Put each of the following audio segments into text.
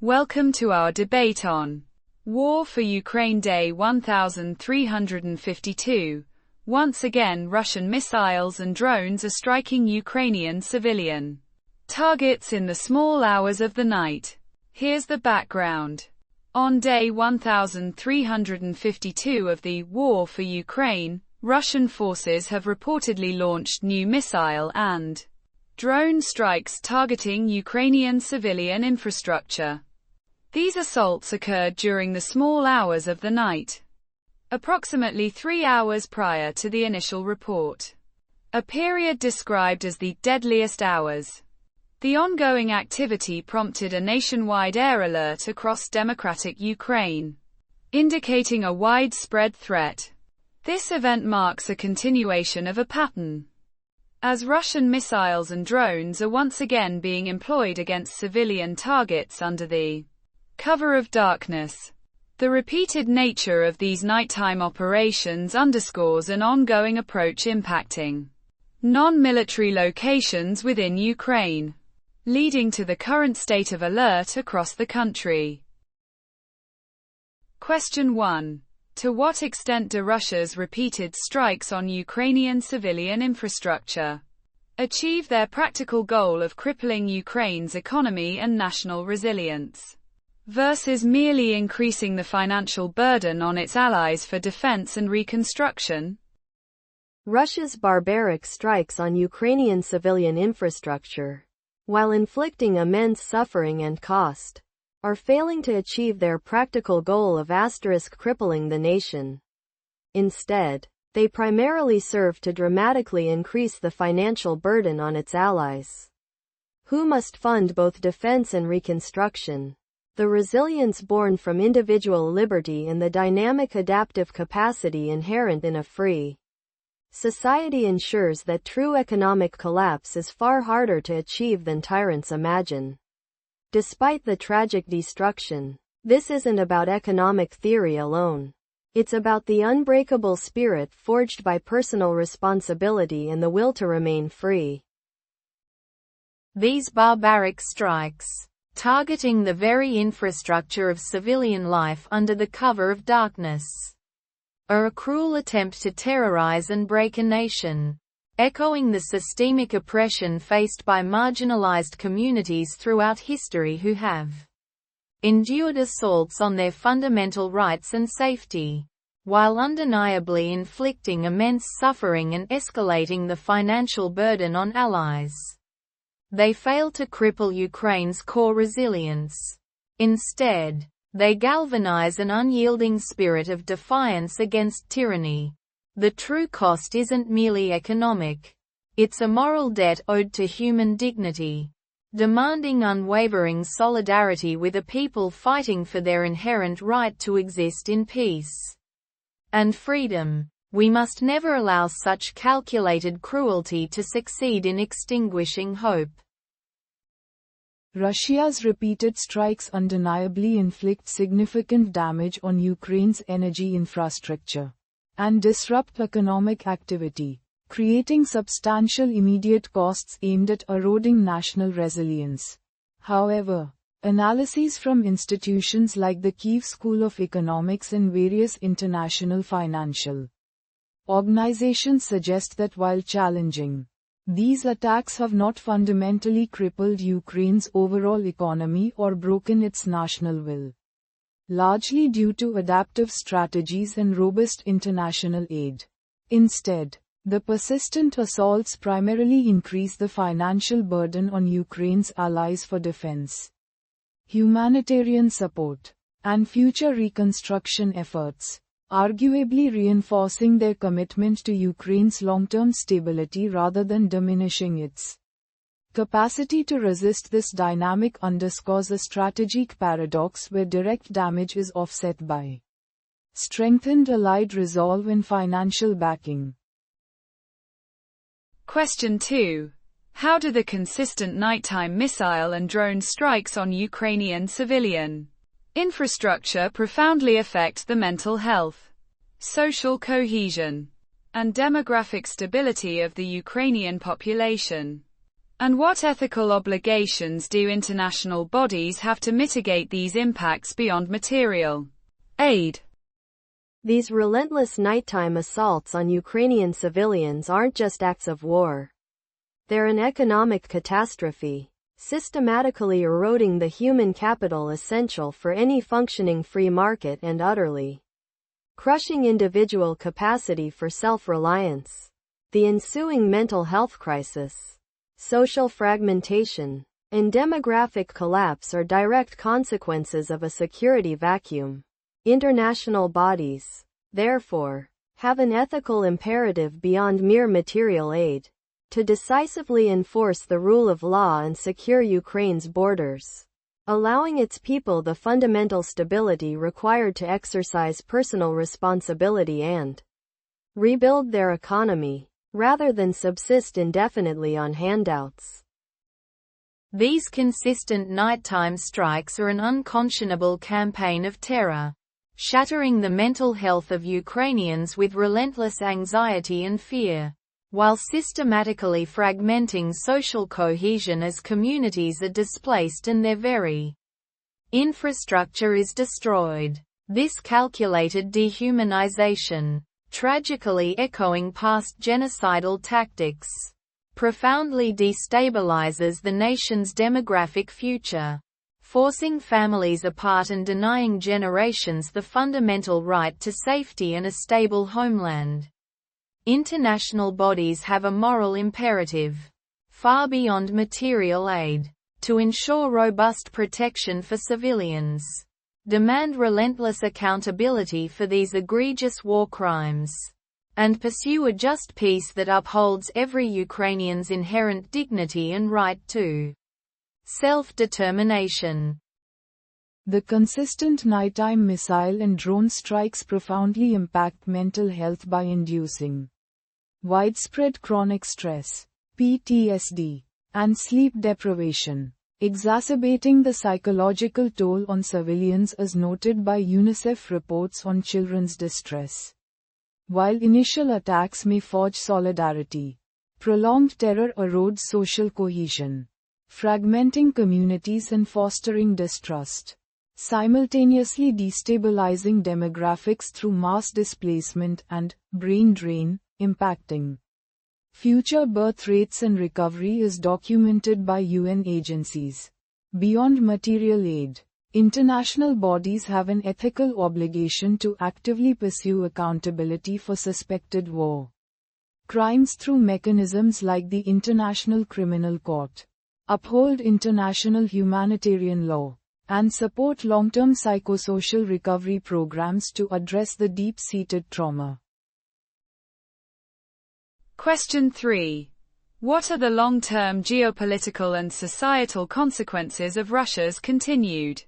Welcome to our debate on War for Ukraine Day 1352. Once again, Russian missiles and drones are striking Ukrainian civilian targets in the small hours of the night. Here's the background. On day 1352 of the War for Ukraine, Russian forces have reportedly launched new missile and drone strikes targeting Ukrainian civilian infrastructure. These assaults occurred during the small hours of the night, approximately 3 hours prior to the initial report, a period described as the deadliest hours. The ongoing activity prompted a nationwide air alert across democratic Ukraine, indicating a widespread threat. This event marks a continuation of a pattern, as Russian missiles and drones are once again being employed against civilian targets under the cover of darkness. The repeated nature of these nighttime operations underscores an ongoing approach impacting non-military locations within Ukraine, leading to the current state of alert across the country. Question 1. To what extent do Russia's repeated strikes on Ukrainian civilian infrastructure achieve their practical goal of crippling Ukraine's economy and national resilience, versus merely increasing the financial burden on its allies for defense and reconstruction? Russia's barbaric strikes on Ukrainian civilian infrastructure, while inflicting immense suffering and cost, are failing to achieve their practical goal of crippling the nation. Instead, they primarily serve to dramatically increase the financial burden on its allies, who must fund both defense and reconstruction. The resilience born from individual liberty and the dynamic adaptive capacity inherent in a free society ensures that true economic collapse is far harder to achieve than tyrants imagine. Despite the tragic destruction, this isn't about economic theory alone. It's about the unbreakable spirit forged by personal responsibility and the will to remain free. These barbaric strikes, targeting the very infrastructure of civilian life under the cover of darkness, are a cruel attempt to terrorize and break a nation, echoing the systemic oppression faced by marginalized communities throughout history who have endured assaults on their fundamental rights and safety, while undeniably inflicting immense suffering and escalating the financial burden on allies. They fail to cripple Ukraine's core resilience. Instead, they galvanize an unyielding spirit of defiance against tyranny. The true cost isn't merely economic. It's a moral debt owed to human dignity, demanding unwavering solidarity with a people fighting for their inherent right to exist in peace and freedom. We must never allow such calculated cruelty to succeed in extinguishing hope. Russia's repeated strikes undeniably inflict significant damage on Ukraine's energy infrastructure and disrupt economic activity, creating substantial immediate costs aimed at eroding national resilience. However, analyses from institutions like the Kyiv School of Economics and various international financial organizations suggest that while challenging, these attacks have not fundamentally crippled Ukraine's overall economy or broken its national will, largely due to adaptive strategies and robust international aid. Instead, the persistent assaults primarily increase the financial burden on Ukraine's allies for defense, humanitarian support, and future reconstruction efforts, arguably reinforcing their commitment to Ukraine's long-term stability rather than diminishing its capacity to resist. This dynamic underscores a strategic paradox where direct damage is offset by strengthened allied resolve and financial backing. Question 2. How do the consistent nighttime missile and drone strikes on Ukrainian civilian infrastructure profoundly affect the mental health, social cohesion, and demographic stability of the Ukrainian population? And what ethical obligations do international bodies have to mitigate these impacts beyond material aid? These relentless nighttime assaults on Ukrainian civilians aren't just acts of war. They're an economic catastrophe, systematically eroding the human capital essential for any functioning free market and utterly crushing individual capacity for self-reliance. The ensuing mental health crisis, social fragmentation, and demographic collapse are direct consequences of a security vacuum. International bodies, therefore, have an ethical imperative beyond mere material aid, to decisively enforce the rule of law and secure Ukraine's borders, allowing its people the fundamental stability required to exercise personal responsibility and rebuild their economy, rather than subsist indefinitely on handouts. These consistent nighttime strikes are an unconscionable campaign of terror, shattering the mental health of Ukrainians with relentless anxiety and fear, while systematically fragmenting social cohesion as communities are displaced and their very infrastructure is destroyed. This calculated dehumanization, tragically echoing past genocidal tactics, profoundly destabilizes the nation's demographic future, forcing families apart and denying generations the fundamental right to safety and a stable homeland. International bodies have a moral imperative, far beyond material aid, to ensure robust protection for civilians, demand relentless accountability for these egregious war crimes, and pursue a just peace that upholds every Ukrainian's inherent dignity and right to self-determination. The consistent nighttime missile and drone strikes profoundly impact mental health by inducing widespread chronic stress, PTSD, and sleep deprivation, exacerbating the psychological toll on civilians as noted by UNICEF reports on children's distress. While initial attacks may forge solidarity, prolonged terror erodes social cohesion, fragmenting communities and fostering distrust, simultaneously destabilizing demographics through mass displacement and brain drain, impacting future birth rates and recovery is documented by UN agencies. Beyond material aid, international bodies have an ethical obligation to actively pursue accountability for suspected war crimes through mechanisms like the International Criminal Court, uphold international humanitarian law, and support long-term psychosocial recovery programs to address the deep-seated trauma. Question 3. What are the long-term geopolitical and societal consequences of Russia's continued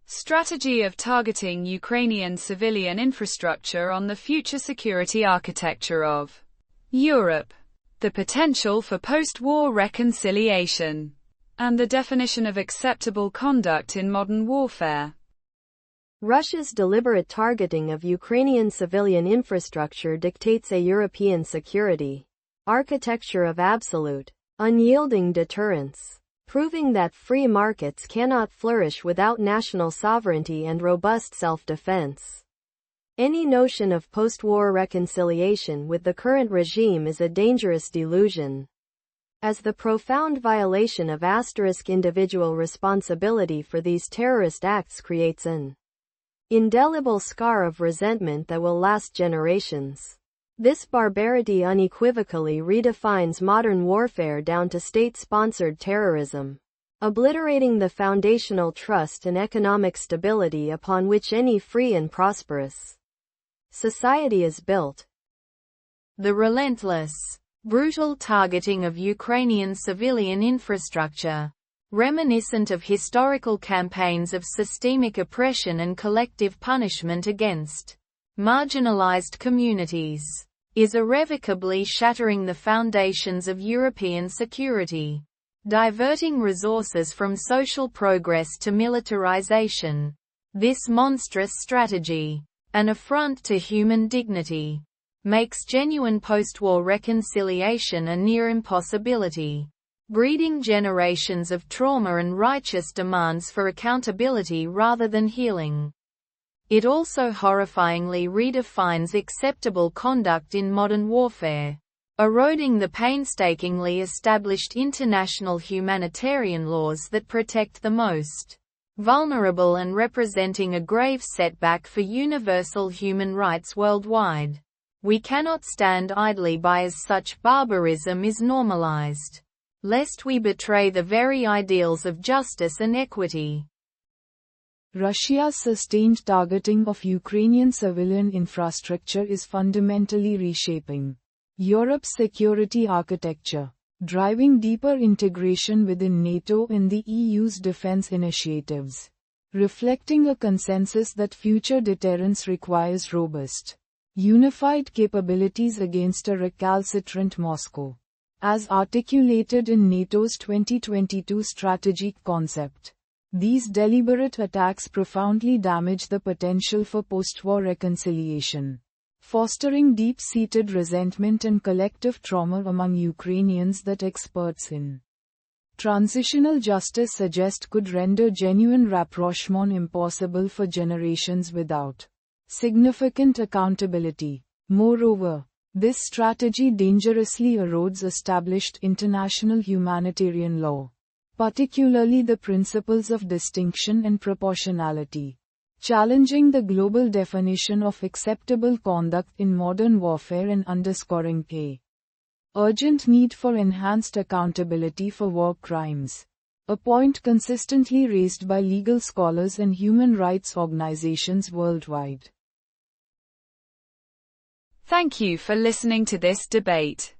strategy of targeting Ukrainian civilian infrastructure on the future security architecture of Europe? The potential for post-war reconciliation, and the definition of acceptable conduct in modern warfare. Russia's deliberate targeting of Ukrainian civilian infrastructure dictates a European security architecture of absolute, unyielding deterrence, proving that free markets cannot flourish without national sovereignty and robust self-defense. Any notion of post-war reconciliation with the current regime is a dangerous delusion, as the profound violation of individual responsibility for these terrorist acts creates an indelible scar of resentment that will last generations. This barbarity unequivocally redefines modern warfare down to state-sponsored terrorism, obliterating the foundational trust and economic stability upon which any free and prosperous society is built. The relentless, brutal targeting of Ukrainian civilian infrastructure, reminiscent of historical campaigns of systemic oppression and collective punishment against marginalized communities, is irrevocably shattering the foundations of European security, diverting resources from social progress to militarization. This monstrous strategy, an affront to human dignity, makes genuine post-war reconciliation a near impossibility. breeding generations of trauma and righteous demands for accountability rather than healing. It also horrifyingly redefines acceptable conduct in modern warfare, eroding the painstakingly established international humanitarian laws that protect the most vulnerable and representing a grave setback for universal human rights worldwide. We cannot stand idly by as such barbarism is normalized, lest we betray the very ideals of justice and equity. Russia's sustained targeting of Ukrainian civilian infrastructure is fundamentally reshaping Europe's security architecture, driving deeper integration within NATO and the EU's defense initiatives, reflecting a consensus that future deterrence requires robust, unified capabilities against a recalcitrant Moscow, as articulated in NATO's 2022 strategic concept. These deliberate attacks profoundly damage the potential for post-war reconciliation, fostering deep-seated resentment and collective trauma among Ukrainians that experts in transitional justice suggest could render genuine rapprochement impossible for generations without significant accountability. Moreover, this strategy dangerously erodes established international humanitarian law, particularly the principles of distinction and proportionality, challenging the global definition of acceptable conduct in modern warfare and underscoring a urgent need for enhanced accountability for war crimes, a point consistently raised by legal scholars and human rights organizations worldwide. Thank you for listening to this debate.